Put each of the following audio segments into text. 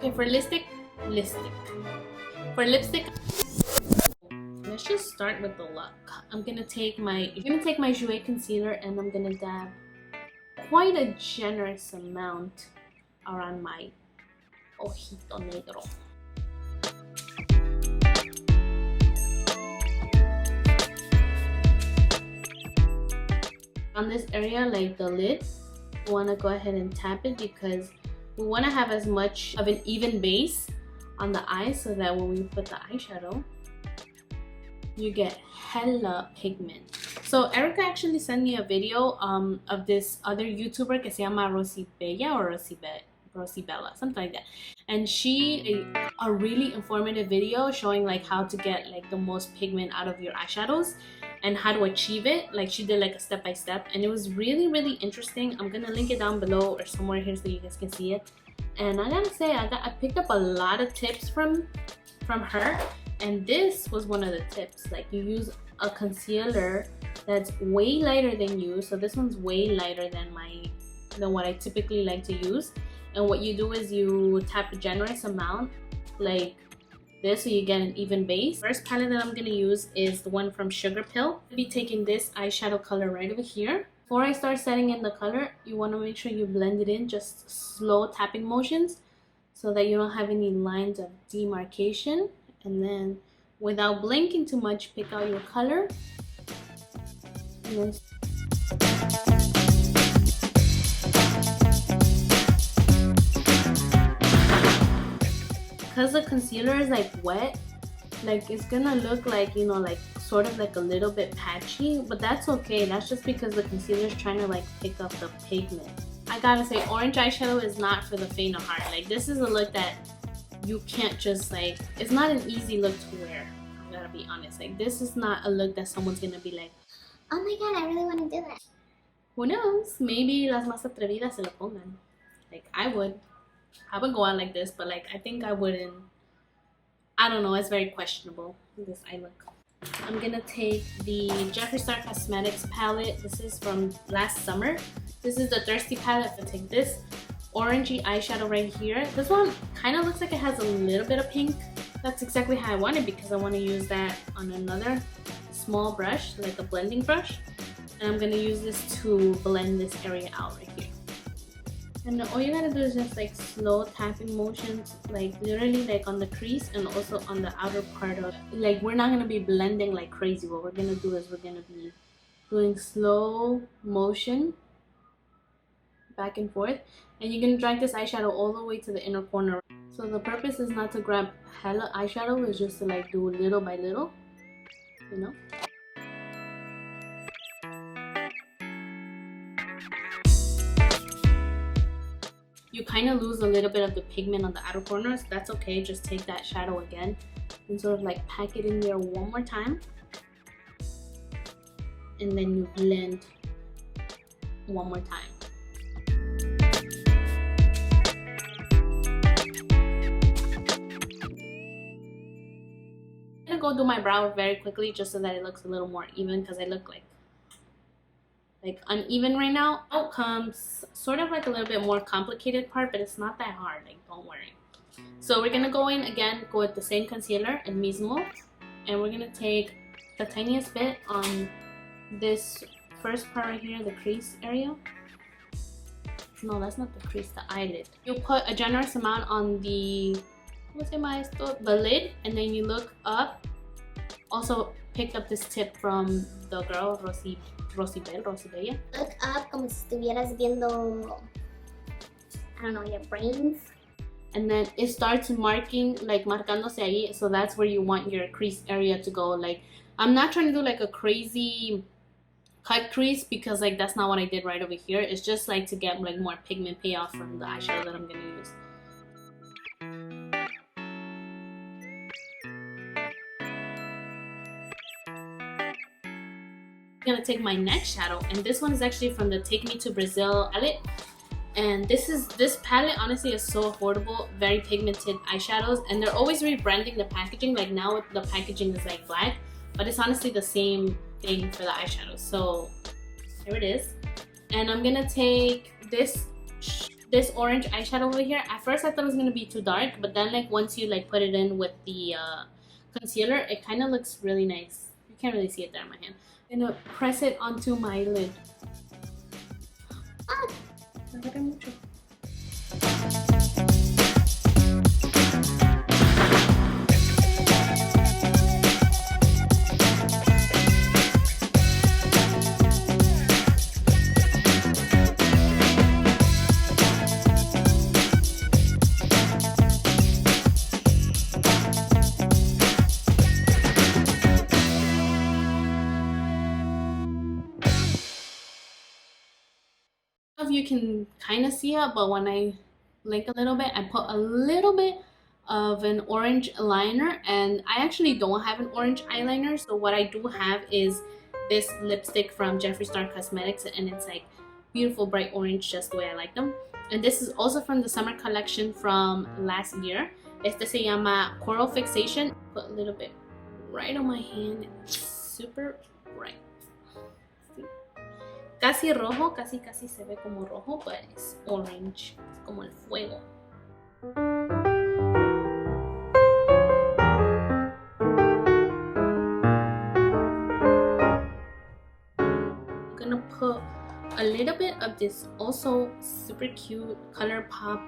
Okay, for lipstick. For lipstick, let's just start with the look. I'm gonna take my Jouer concealer and I'm gonna dab quite a generous amount around my ojito negro. On this area, like the lid, we want to go ahead and tap it because we want to have as much of an even base on the eye so that when we put the eyeshadow, you get hella pigment. So Erica actually sent me a video of this other YouTuber que se llama ROCCIBELLA or ROCCIBELLA, something like that. And she a really informative video showing like how to get like the most pigment out of your eyeshadows and how to achieve it. Like she did like a step-by-step, and it was really interesting. I'm gonna link it down below or somewhere here so you guys can see it. And I gotta say, I picked up a lot of tips from her, and this was one of the tips. Like, you use a concealer that's way lighter than you. So this one's way lighter than what I typically like to use. And what you do is you tap a generous amount like this so you get an even base. First palette that I'm gonna use is the one from Sugar Pill. I'll be taking this eyeshadow color right over here. Before I start setting in the color, you want to make sure you blend it in, just slow tapping motions so that you don't have any lines of demarcation. And then without blinking too much, pick out your color. And then because the concealer is like wet, like it's gonna look like, you know, like sort of like a little bit patchy, but that's okay. That's just because the concealer is trying to like pick up the pigment. I gotta say, orange eyeshadow is not for the faint of heart. Like, this is a look that you can't just like, it's not an easy look to wear. I gotta be honest. Like, this is not a look that someone's gonna be like, oh my god, I really want to do that. Who knows? Maybe las más atrevidas se lo pongan. Like, I would go out like this, but like I think I wouldn't. I don't know, it's very questionable, this eye look. I'm gonna take the Jeffree Star Cosmetics palette. This is from last summer. This is the Thirsty palette. I'll take this orangey eyeshadow right here. This one kind of looks like it has a little bit of pink. That's exactly how I want it because I want to use that on another small brush, like a blending brush. And I'm gonna use this to blend this area out right here. And all you gotta do is just like slow tapping motions, like literally like on the crease and also on the outer part of, like, we're not gonna be blending like crazy. What we're gonna do is we're gonna be doing slow motion back and forth, and you're gonna drag this eyeshadow all the way to the inner corner. So the purpose is not to grab hella eyeshadow, it's just to like do little by little, you know. You kind of lose a little bit of the pigment on the outer corners. That's okay, just take that shadow again and sort of like pack it in there one more time, and then you blend one more time. I'm gonna go do my brow very quickly just so that it looks a little more even, because I look like uneven right now. Out comes sort of like a little bit more complicated part, but it's not that hard, like, don't worry. So we're gonna go in again, go with the same concealer, El Mismo, and we're gonna take the tiniest bit on this first part right here, the crease area. No, that's not the crease, the eyelid. You put a generous amount on the lid, and then you look up. Also picked up this tip from the girl ROCCIBELLA. Look up como si estuvieras viendo, I don't know, your brains. And then it starts marking, like marcándose ahí, so that's where you want your crease area to go. Like, I'm not trying to do like a crazy cut crease because like that's not what I did right over here. It's just like to get like more pigment payoff from the eyeshadow that I'm gonna use. I'm gonna take my next shadow, and this one is actually from the Take Me to Brazil palette. And this palette honestly is so affordable, very pigmented eyeshadows, and they're always rebranding the packaging. Like, now the packaging is like black, but it's honestly the same thing for the eyeshadows. So here it is. And I'm gonna take this this orange eyeshadow over here. At first I thought it was gonna be too dark, but then like once you like put it in with the concealer, it kind of looks really nice. You can't really see it there in my hand. I'm gonna press it onto my lid. Ah, you can kind of see it, but when I blink a little bit, I put a little bit of an orange liner, and I actually don't have an orange eyeliner, so what I do have is this lipstick from Jeffree Star Cosmetics, and it's like beautiful bright orange, just the way I like them. And this is also from the summer collection from last year. Este se llama Coral Fixation. Put a little bit right on my hand. It's super bright. Casi rojo, casi se ve como rojo, but it's orange, como el fuego. I'm gonna put a little bit of this also super cute ColourPop.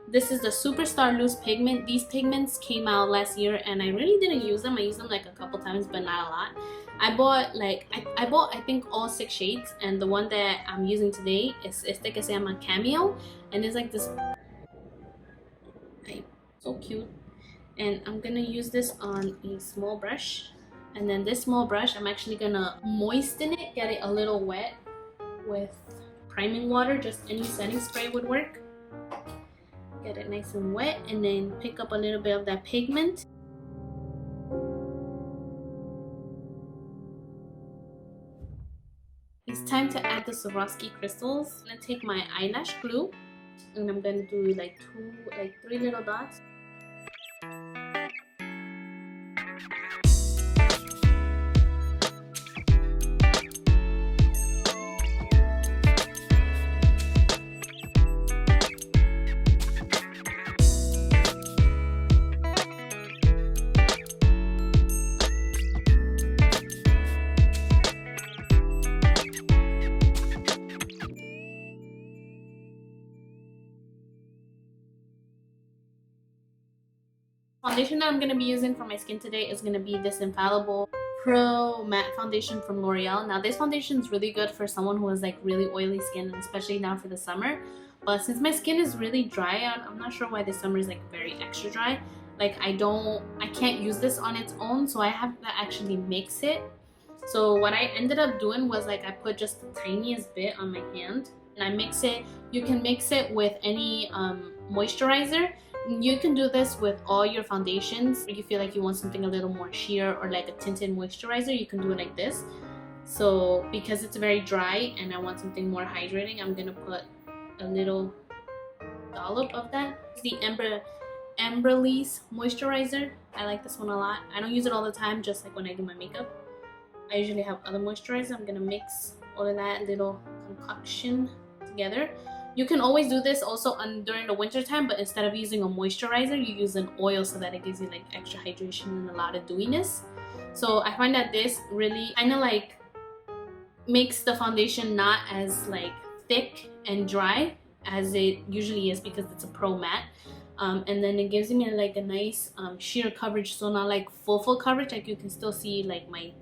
This is the Superstar Loose Pigment. These pigments came out last year and I really didn't use them. I used them like a couple times, but not a lot. I bought like I think all 6 shades, and the one that I'm using today is este que se llama Cameo, and it's like this, like, so cute. And I'm gonna use this on a small brush, and then this small brush I'm actually gonna moisten it, get it a little wet with priming water. Just any setting spray would work. Get it nice and wet, and then pick up a little bit of that pigment. It's time to add the Swarovski crystals. I'm gonna take my eyelash glue and I'm gonna do like 3 little dots. Foundation that I'm going to be using for my skin today is going to be this Infallible Pro Matte Foundation from L'Oreal. Now this foundation is really good for someone who has like really oily skin, and especially now for the summer. But since my skin is really dry, I'm not sure why this summer is like very extra dry. Like I can't use this on its own, so I have to actually mix it. So what I ended up doing was like I put just the tiniest bit on my hand and I mix it. You can mix it with any moisturizer. You can do this with all your foundations. If you feel like you want something a little more sheer or like a tinted moisturizer, you can do it like this. So because it's very dry and I want something more hydrating, I'm gonna put a little dollop of that. It's the Amberlease moisturizer. I like this one a lot. I don't use it all the time, just like when I do my makeup. I usually have other moisturizer. I'm gonna mix all of that little concoction together. You can always do this also during the winter time, but instead of using a moisturizer, you use an oil so that it gives you like extra hydration and a lot of dewiness. So I find that this really kind of like makes the foundation not as like thick and dry as it usually is because it's a pro matte. And then it gives me like a nice sheer coverage, so not like full coverage, like you can still see like my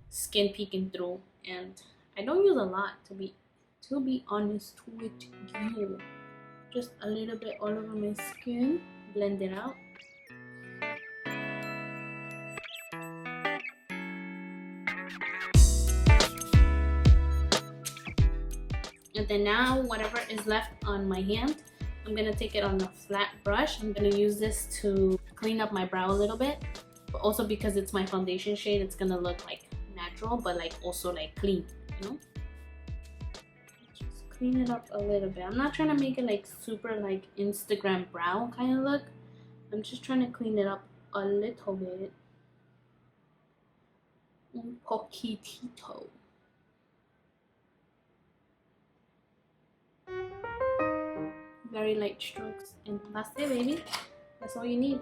skin peeking through. And I don't use a lot, to be honest with you. Just a little bit all over my skin, blend it out. And then now whatever is left on my hand, I'm gonna take it on a flat brush. I'm gonna use this to clean up my brow a little bit, but also because it's my foundation shade, it's gonna look like natural but like also like clean, you know. Just clean it up a little bit. I'm not trying to make it like super like Instagram brow kind of look. I'm just trying to clean it up a little bit. Un poquitito. Very light strokes, and that's it, baby. That's all you need.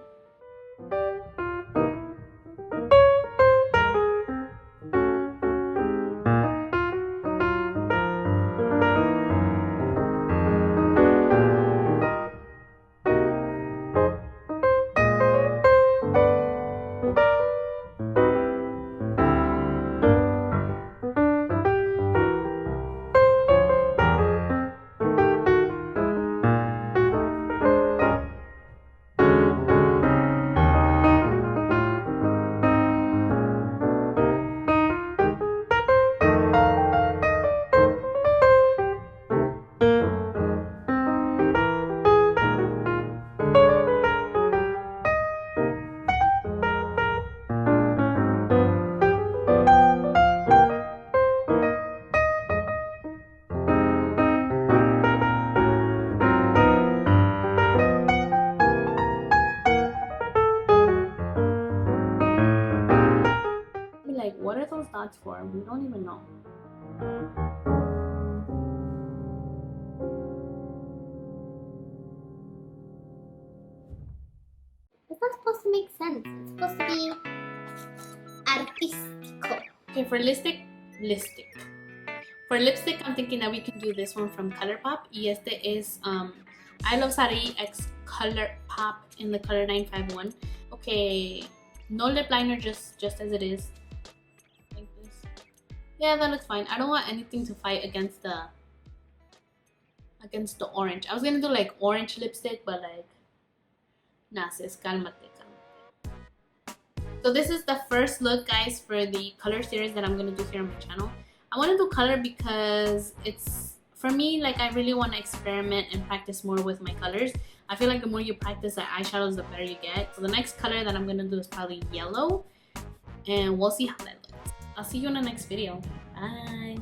Like, what are those dots for? We don't even know. It's not supposed to make sense. It's supposed to be artístico. Okay, for lipstick. For lipstick, I'm thinking that we can do this one from ColourPop. Y este es I Love Sari X ColourPop in the color 951. Okay, no lip liner, just as it is. Like this. Yeah, that looks fine. I don't want anything to fight against the orange. I was gonna do like orange lipstick, but like, nah, sis, cálmate. So this is the first look, guys, for the color series that I'm gonna do here on my channel. I want to do color because it's, for me, like, I really want to experiment and practice more with my colors. I feel like the more you practice the eyeshadows, the better you get. So the next color that I'm gonna do is probably yellow, and we'll see how that looks. I'll see you in the next video. Bye.